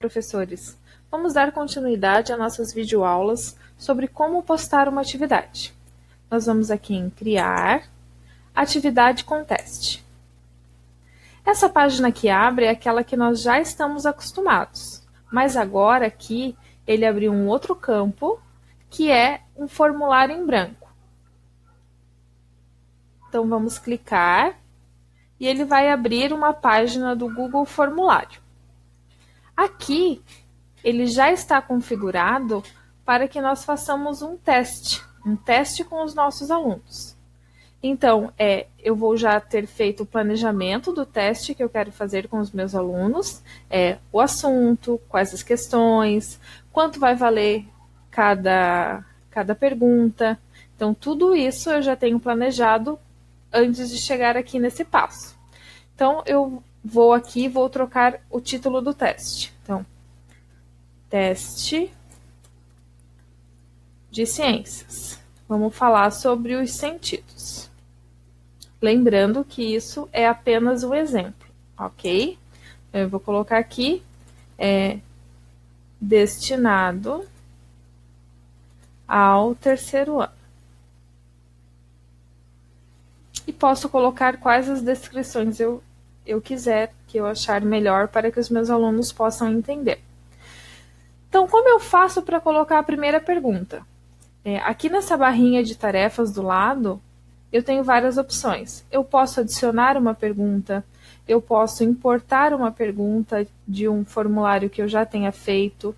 professores! Vamos dar continuidade a nossas videoaulas sobre como postar uma atividade. Nós vamos aqui em Criar, Atividade com Teste. Essa página que abre é aquela que nós já estamos acostumados, mas agora aqui ele abriu um outro campo, que é um formulário em branco. Então vamos clicar e ele vai abrir uma página do Google Formulário. Aqui, ele já está configurado para que nós façamos um teste com os nossos alunos. Então, eu vou já ter feito o planejamento do teste que eu quero fazer com os meus alunos, o assunto, quais as questões, quanto vai valer cada pergunta. Então, tudo isso eu já tenho planejado antes de chegar aqui nesse passo. Então, eu vou aqui e vou trocar o título do teste. Então, teste de ciências. Vamos falar sobre os sentidos. Lembrando que isso é apenas um exemplo, ok? Eu vou colocar aqui, destinado ao terceiro ano. E posso colocar quais as descrições eu quiser, que eu achar melhor para que os meus alunos possam entender. Então, como eu faço para colocar a primeira pergunta? Aqui nessa barrinha de tarefas do lado, eu tenho várias opções. Eu posso adicionar uma pergunta, eu posso importar uma pergunta de um formulário que eu já tenha feito,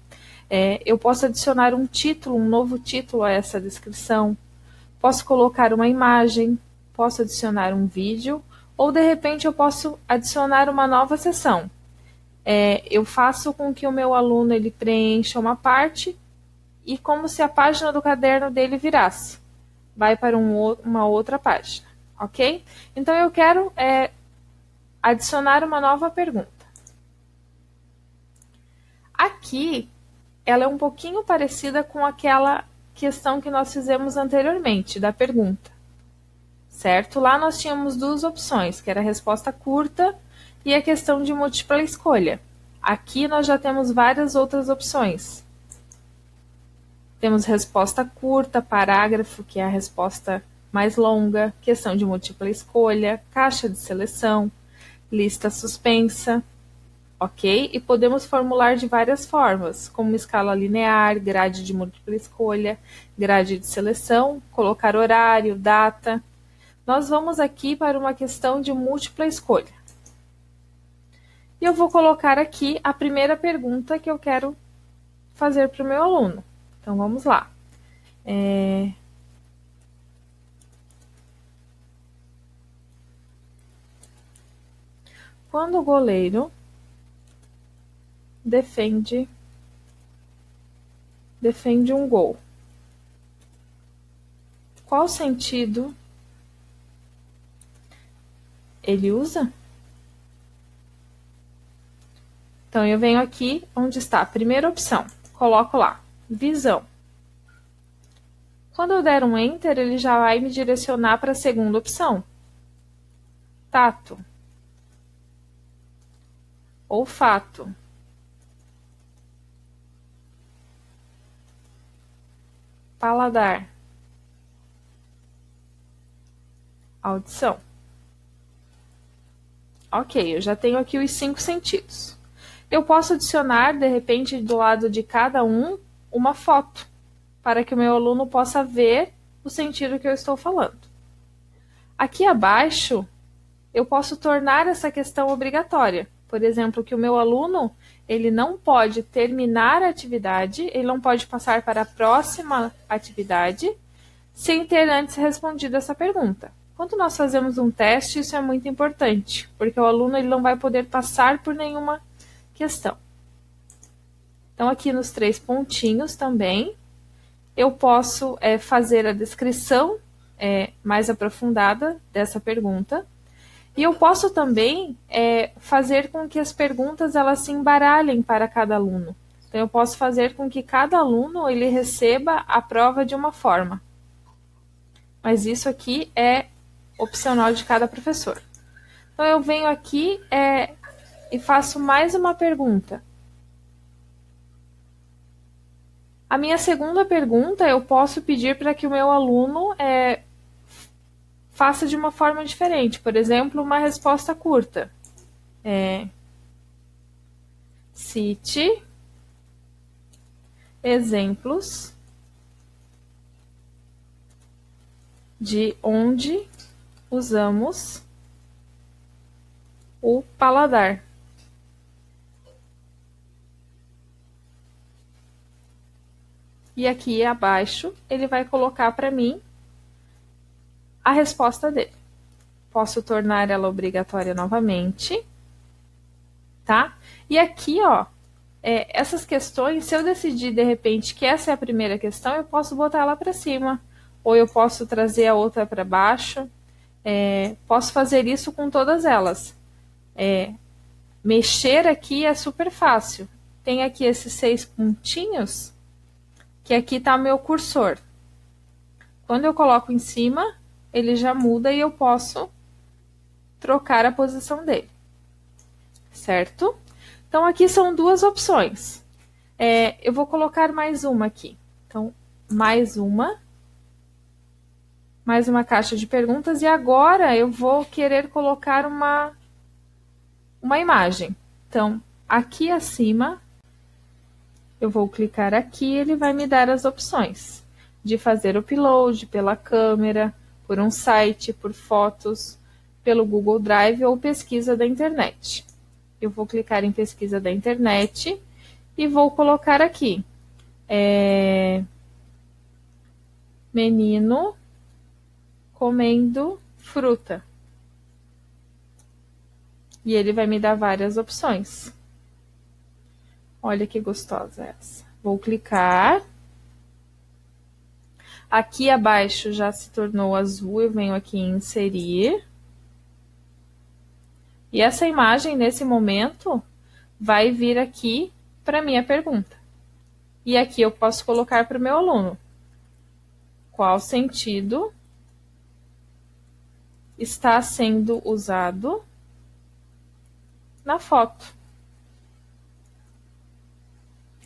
eu posso adicionar um título, um novo título a essa descrição, posso colocar uma imagem, posso adicionar um vídeo, ou de repente eu posso adicionar uma nova seção. Eu faço com que o meu aluno ele preencha uma parte e como se a página do caderno dele virasse. Vai para uma outra página, ok? Então, eu quero adicionar uma nova pergunta. Aqui, ela é um pouquinho parecida com aquela questão que nós fizemos anteriormente, da pergunta. Certo? Lá nós tínhamos duas opções, que era a resposta curta e a questão de múltipla escolha. Aqui nós já temos várias outras opções. Temos resposta curta, parágrafo, que é a resposta mais longa, questão de múltipla escolha, caixa de seleção, lista suspensa, ok? E podemos formular de várias formas, como escala linear, grade de múltipla escolha, grade de seleção, colocar horário, data. Nós vamos aqui para uma questão de múltipla escolha. E eu vou colocar aqui a primeira pergunta que eu quero fazer para o meu aluno. Então, vamos lá. Quando o goleiro defende um gol, qual sentido ele usa? Então, eu venho aqui onde está a primeira opção, coloco lá, visão. Quando eu der um Enter, ele já vai me direcionar para a segunda opção, tato, olfato, paladar, audição. Ok, eu já tenho aqui os 5 sentidos. Eu posso adicionar, de repente, do lado de cada um, uma foto, para que o meu aluno possa ver o sentido que eu estou falando. Aqui abaixo, eu posso tornar essa questão obrigatória. Por exemplo, que o meu aluno ele não pode terminar a atividade, ele não pode passar para a próxima atividade, sem ter antes respondido essa pergunta. Quando nós fazemos um teste, isso é muito importante, porque o aluno ele não vai poder passar por nenhuma questão. Então, aqui nos 3 pontinhos também, eu posso fazer a descrição mais aprofundada dessa pergunta. E eu posso também fazer com que as perguntas elas se embaralhem para cada aluno. Então, eu posso fazer com que cada aluno ele receba a prova de uma forma. Mas isso aqui é opcional de cada professor. Então, eu venho aqui e faço mais uma pergunta. A minha segunda pergunta, eu posso pedir para que o meu aluno faça de uma forma diferente. Por exemplo, uma resposta curta. Cite exemplos de onde usamos o paladar. E aqui abaixo ele vai colocar para mim a resposta dele. Posso tornar ela obrigatória novamente, tá? E aqui, ó, essas questões, se eu decidir de repente que essa é a primeira questão, eu posso botar ela para cima, ou eu posso trazer a outra para baixo. Posso fazer isso com todas elas. Mexer aqui é super fácil. Tem aqui esses 6 pontinhos, que aqui está o meu cursor. Quando eu coloco em cima, ele já muda e eu posso trocar a posição dele, certo? Então, aqui são duas opções. Eu vou colocar mais uma aqui. Então, mais uma caixa de perguntas. E agora eu vou querer colocar uma imagem. Então, aqui acima, eu vou clicar aqui e ele vai me dar as opções de fazer upload pela câmera, por um site, por fotos, pelo Google Drive ou pesquisa da internet. Eu vou clicar em pesquisa da internet e vou colocar aqui menino comendo fruta. E ele vai me dar várias opções. Olha que gostosa essa. Vou clicar. Aqui abaixo já se tornou azul, eu venho aqui em inserir. E essa imagem, nesse momento, vai vir aqui para a minha pergunta. E aqui eu posso colocar para o meu aluno. Qual sentido está sendo usado na foto?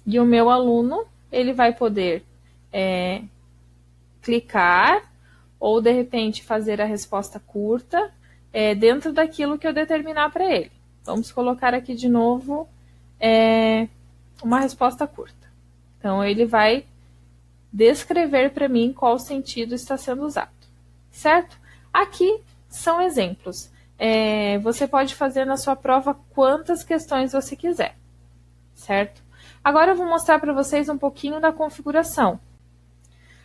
E o meu aluno, ele vai poder clicar ou, de repente, fazer a resposta curta dentro daquilo que eu determinar para ele. Vamos colocar aqui de novo uma resposta curta. Então, ele vai descrever para mim qual sentido está sendo usado, certo? Aqui são exemplos. Você pode fazer na sua prova quantas questões você quiser, certo? Agora eu vou mostrar para vocês um pouquinho da configuração.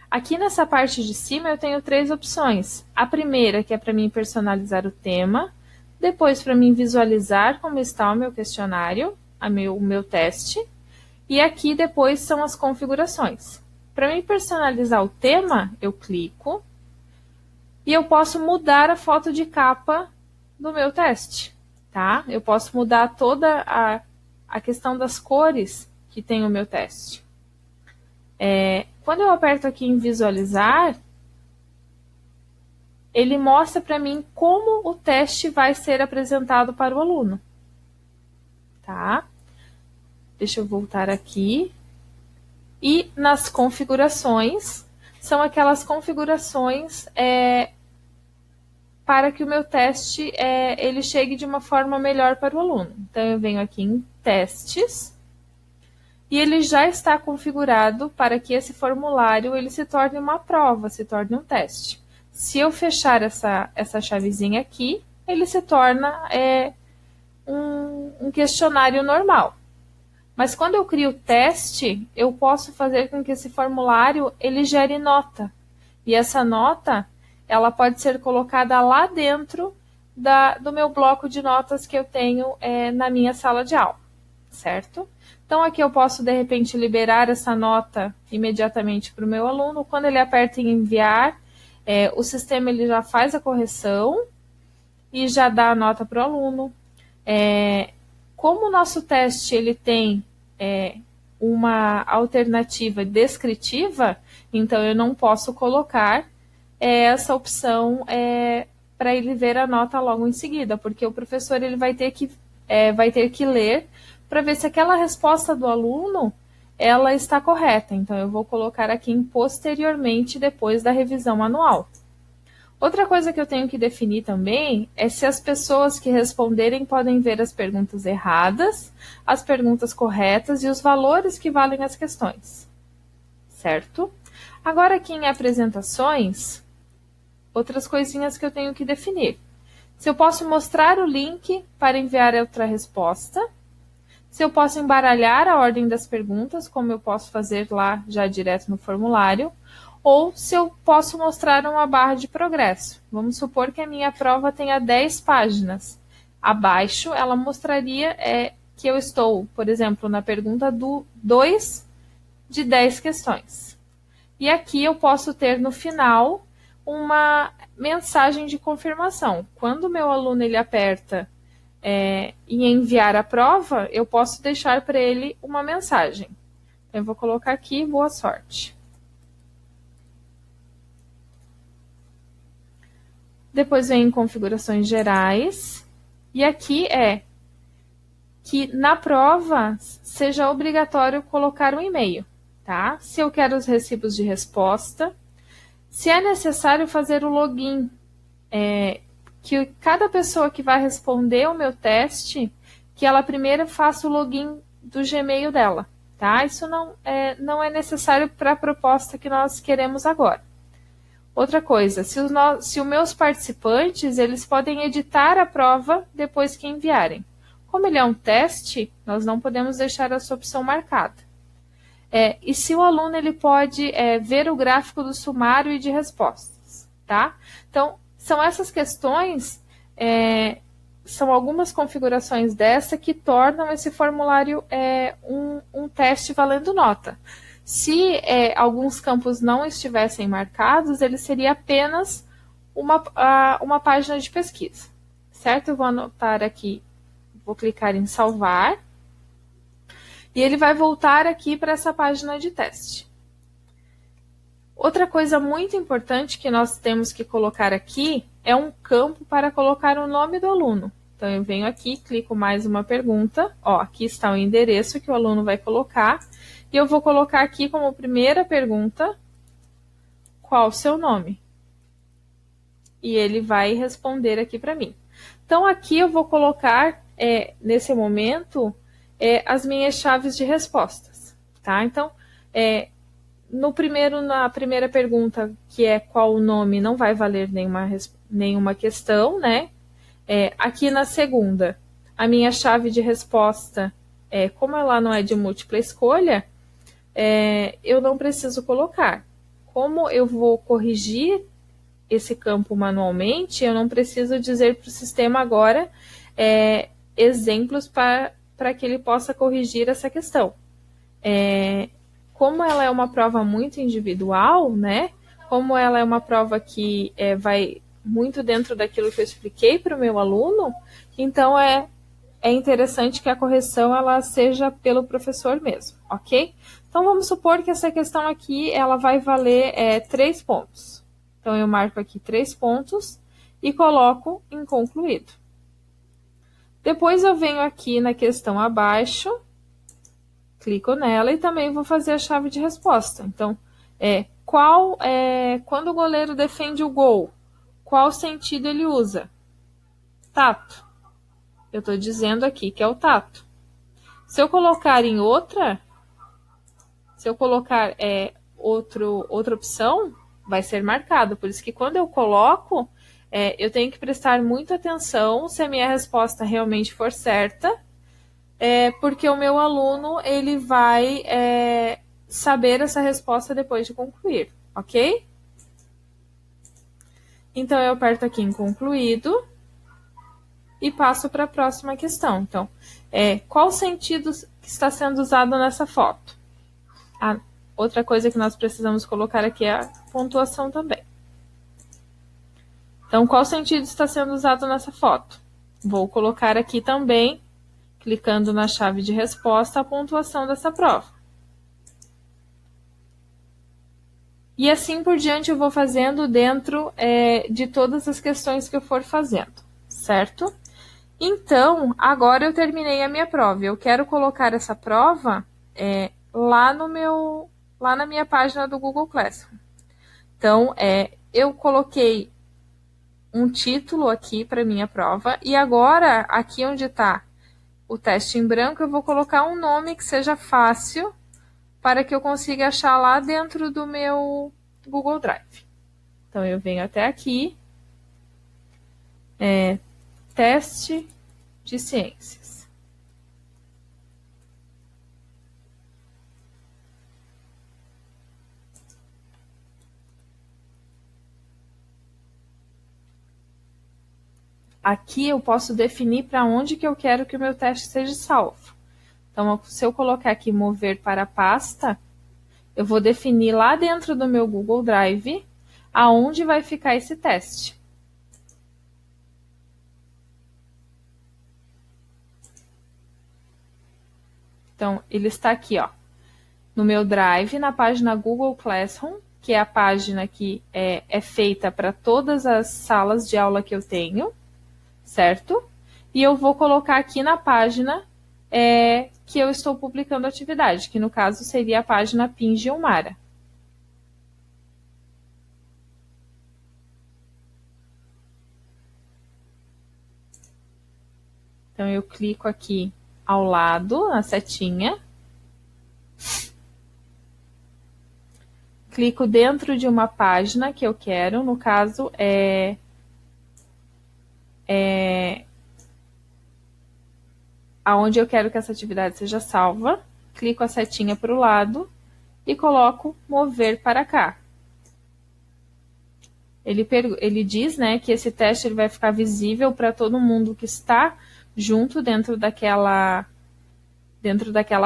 Aqui nessa parte de cima eu tenho 3 opções. A primeira, que é para mim personalizar o tema. Depois, para mim visualizar como está o meu questionário, o meu teste. E aqui depois são as configurações. Para mim personalizar o tema, eu clico. E eu posso mudar a foto de capa do meu teste, tá? Eu posso mudar toda a questão das cores que tem o meu teste. Quando eu aperto aqui em visualizar, ele mostra para mim como o teste vai ser apresentado para o aluno. Tá? Deixa eu voltar aqui. E nas configurações, são aquelas configurações para que o meu teste ele chegue de uma forma melhor para o aluno. Então, eu venho aqui em testes. E ele já está configurado para que esse formulário ele se torne uma prova, se torne um teste. Se eu fechar essa chavezinha aqui, ele se torna um questionário normal. Mas quando eu crio teste, eu posso fazer com que esse formulário ele gere nota. E essa nota ela pode ser colocada lá dentro do meu bloco de notas que eu tenho na minha sala de aula, certo? Então, aqui eu posso, de repente, liberar essa nota imediatamente para o meu aluno. Quando ele aperta em enviar, o sistema ele já faz a correção e já dá a nota para o aluno. Como o nosso teste ele tem uma alternativa descritiva, então eu não posso colocar essa opção para ele ver a nota logo em seguida, porque o professor ele vai ter que ler para ver se aquela resposta do aluno ela está correta. Então, eu vou colocar aqui em posteriormente, depois da revisão anual. Outra coisa que eu tenho que definir também é se as pessoas que responderem podem ver as perguntas erradas, as perguntas corretas e os valores que valem as questões, certo? Agora aqui em apresentações, outras coisinhas que eu tenho que definir. Se eu posso mostrar o link para enviar outra resposta, se eu posso embaralhar a ordem das perguntas, como eu posso fazer lá já direto no formulário, ou se eu posso mostrar uma barra de progresso. Vamos supor que a minha prova tenha 10 páginas. Abaixo, ela mostraria que eu estou, por exemplo, na pergunta 2 de 10 questões. E aqui eu posso ter no final uma mensagem de confirmação. Quando o meu aluno ele aperta em enviar a prova, eu posso deixar para ele uma mensagem. Eu vou colocar aqui, boa sorte. Depois vem em configurações gerais. E aqui é que na prova seja obrigatório colocar um e-mail, tá? Se eu quero os recibos de resposta, se é necessário fazer o login, que cada pessoa que vai responder o meu teste, que ela primeiro faça o login do Gmail dela, tá? Isso não é necessário para a proposta que nós queremos agora. Outra coisa, se os meus participantes, eles podem editar a prova depois que enviarem. Como ele é um teste, nós não podemos deixar essa opção marcada. E se o aluno ele pode ver o gráfico do sumário e de respostas, tá? Então, são essas questões, são algumas configurações dessa que tornam esse formulário um teste valendo nota. Se alguns campos não estivessem marcados, ele seria apenas uma página de pesquisa, certo? Eu vou anotar aqui, vou clicar em salvar, e ele vai voltar aqui para essa página de teste. Outra coisa muito importante que nós temos que colocar aqui é um campo para colocar o nome do aluno. Então, eu venho aqui, clico mais uma pergunta, aqui está o endereço que o aluno vai colocar, e eu vou colocar aqui como primeira pergunta, qual o seu nome? E ele vai responder aqui para mim. Então, aqui eu vou colocar, nesse momento, as minhas chaves de respostas, tá? Então, na primeira pergunta, que é qual o nome, não vai valer nenhuma questão, né? Aqui na segunda, a minha chave de resposta, como ela não é de múltipla escolha, eu não preciso colocar. Como eu vou corrigir esse campo manualmente, eu não preciso dizer para o sistema agora exemplos para que ele possa corrigir essa questão. Como ela é uma prova muito individual, né? Como ela é uma prova que vai muito dentro daquilo que eu expliquei para o meu aluno, então é interessante que a correção ela seja pelo professor mesmo, ok? Então, vamos supor que essa questão aqui ela vai valer 3 pontos. Então, eu marco aqui 3 pontos e coloco em concluído. Depois, eu venho aqui na questão abaixo, clico nela e também vou fazer a chave de resposta. Então, quando o goleiro defende o gol, qual sentido ele usa? Tato. Eu estou dizendo aqui que é o tato. Se eu colocar em outra, se eu colocar outra opção, vai ser marcado. Por isso que quando eu coloco, eu tenho que prestar muita atenção se a minha resposta realmente for certa, porque o meu aluno ele vai saber essa resposta depois de concluir, ok? Então, eu aperto aqui em concluído e passo para a próxima questão. Então, qual sentido que está sendo usado nessa foto? Outra coisa que nós precisamos colocar aqui é a pontuação também. Então, qual sentido está sendo usado nessa foto? Vou colocar aqui também, clicando na chave de resposta, a pontuação dessa prova. E assim por diante eu vou fazendo dentro de todas as questões que eu for fazendo, certo? Então, agora eu terminei a minha prova. Eu quero colocar essa prova lá na minha página do Google Classroom. Então, eu coloquei um título aqui para minha prova e agora, aqui onde está o teste em branco, eu vou colocar um nome que seja fácil para que eu consiga achar lá dentro do meu Google Drive. Então, eu venho até aqui, teste de ciências. Aqui eu posso definir para onde que eu quero que o meu teste seja salvo. Então, se eu colocar aqui mover para a pasta, eu vou definir lá dentro do meu Google Drive aonde vai ficar esse teste. Então, ele está aqui, ó, no meu Drive, na página Google Classroom, que é a página que é feita para todas as salas de aula que eu tenho, certo? E eu vou colocar aqui na página que eu estou publicando a atividade, que no caso seria a página PIN Gilmara. Então, eu clico aqui ao lado, na setinha. Clico dentro de uma página que eu quero, no caso aonde eu quero que essa atividade seja salva. Clico a setinha para o lado e coloco mover para cá. Ele diz, né, que esse teste ele vai ficar visível para todo mundo que está junto dentro daquela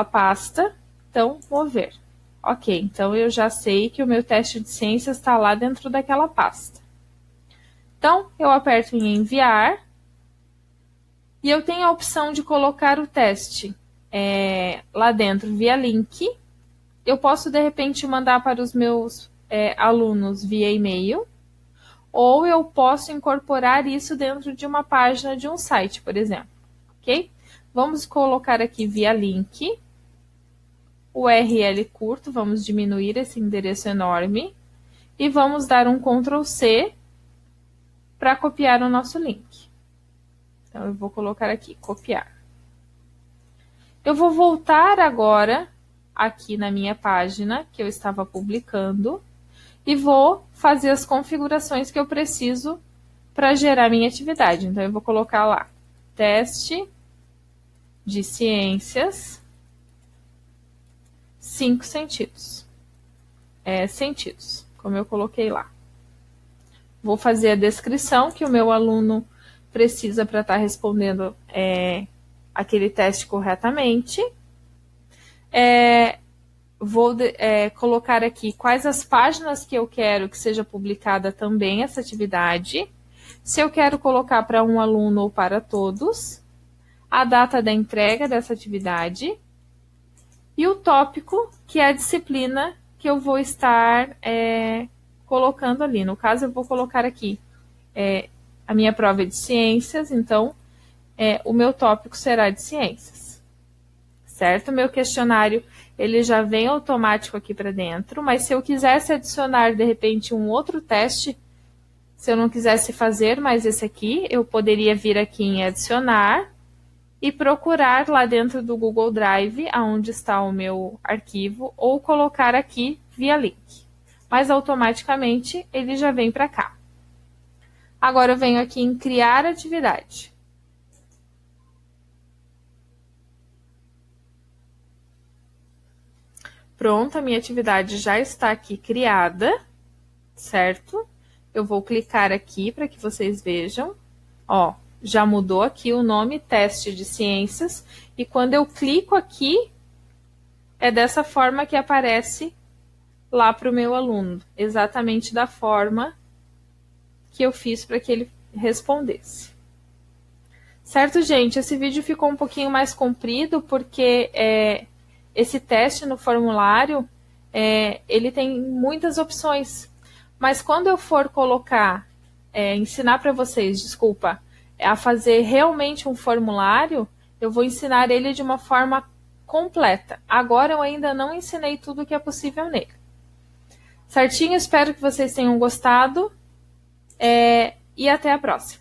pasta. Então, mover. Ok, então eu já sei que o meu teste de ciências está lá dentro daquela pasta. Então, eu aperto em enviar e eu tenho a opção de colocar o teste lá dentro via link. Eu posso, de repente, mandar para os meus alunos via e-mail, ou eu posso incorporar isso dentro de uma página de um site, por exemplo. Ok? Vamos colocar aqui via link. URL curto, vamos diminuir esse endereço enorme e vamos dar um Ctrl+C para copiar o nosso link. Então, eu vou colocar aqui, copiar. Eu vou voltar agora aqui na minha página que eu estava publicando e vou fazer as configurações que eu preciso para gerar minha atividade. Então, eu vou colocar lá, teste de ciências, 5 sentidos. Sentidos, como eu coloquei lá. Vou fazer a descrição que o meu aluno precisa para estar respondendo aquele teste corretamente. Vou colocar aqui quais as páginas que eu quero que seja publicada também essa atividade. Se eu quero colocar para um aluno ou para todos. A data da entrega dessa atividade. E o tópico, que é a disciplina que eu vou estar colocando ali. No caso, eu vou colocar aqui a minha prova é de ciências, então o meu tópico será de ciências. Certo? Meu questionário ele já vem automático aqui para dentro, mas se eu quisesse adicionar, de repente, um outro teste, se eu não quisesse fazer mais esse aqui, eu poderia vir aqui em adicionar e procurar lá dentro do Google Drive, onde está o meu arquivo, ou colocar aqui via link. Mas automaticamente ele já vem para cá. Agora eu venho aqui em criar atividade. Pronto, a minha atividade já está aqui criada, certo? Eu vou clicar aqui para que vocês vejam. Ó, já mudou aqui o nome, teste de ciências, e quando eu clico aqui, é dessa forma que aparece lá para o meu aluno, exatamente da forma que eu fiz para que ele respondesse. Certo, gente? Esse vídeo ficou um pouquinho mais comprido, porque esse teste no formulário, ele tem muitas opções, mas quando eu for colocar, ensinar para vocês, a fazer realmente um formulário, eu vou ensinar ele de uma forma completa. Agora eu ainda não ensinei tudo o que é possível nele. Certinho? Espero que vocês tenham gostado. E até a próxima.